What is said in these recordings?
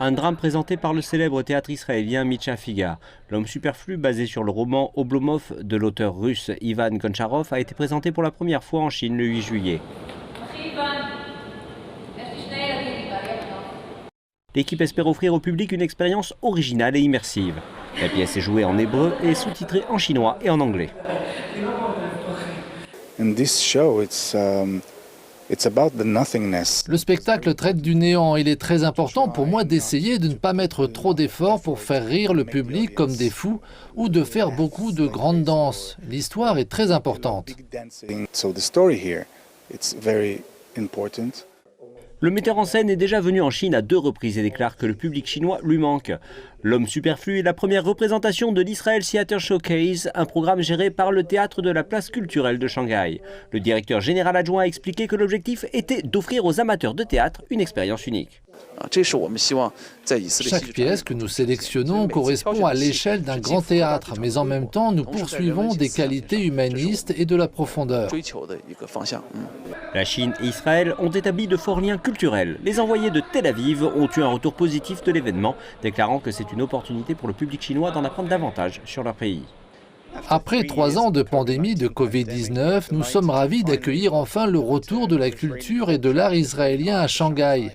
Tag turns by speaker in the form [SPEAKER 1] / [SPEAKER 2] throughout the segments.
[SPEAKER 1] Un drame présenté par le célèbre théâtre israélien Mitcha Figa. L'homme superflu, basé sur le roman Oblomov de l'auteur russe Ivan Goncharov, a été présenté pour la première fois en Chine le 8 juillet. L'équipe espère offrir au public une expérience originale et immersive. La pièce est jouée en hébreu et sous-titrée en chinois et en anglais.
[SPEAKER 2] Le spectacle traite du néant. Il est très important pour moi d'essayer de ne pas mettre trop d'efforts pour faire rire le public comme des fous ou de faire beaucoup de grandes danses. L'histoire est très importante.
[SPEAKER 1] Le metteur en scène est déjà venu en Chine à 2 reprises et déclare que le public chinois lui manque. L'homme superflu est la première représentation de l'Israel Theater Showcase, un programme géré par le théâtre de la place culturelle de Shanghai. Le directeur général adjoint a expliqué que l'objectif était d'offrir aux amateurs de théâtre une expérience unique.
[SPEAKER 2] Chaque pièce que nous sélectionnons correspond à l'échelle d'un grand théâtre, mais en même temps, nous poursuivons des qualités humanistes et de la profondeur.
[SPEAKER 1] La Chine et Israël ont établi de forts liens culturels. Les envoyés de Tel Aviv ont eu un retour positif de l'événement, déclarant que c'est une opportunité pour le public chinois d'en apprendre davantage sur leur pays.
[SPEAKER 2] Après 3 ans de pandémie de Covid-19, nous sommes ravis d'accueillir enfin le retour de la culture et de l'art israélien à Shanghai.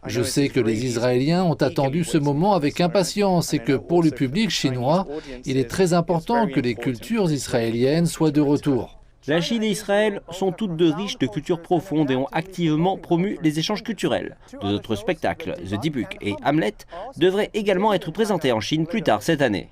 [SPEAKER 2] Je sais que les Israéliens ont attendu ce moment avec impatience et que pour le public chinois, il est très important que les cultures israéliennes soient de retour.
[SPEAKER 1] La Chine et Israël sont toutes 2 riches de cultures profondes et ont activement promu les échanges culturels. 2 autres spectacles, The Dybbuk et Hamlet, devraient également être présentés en Chine plus tard cette année.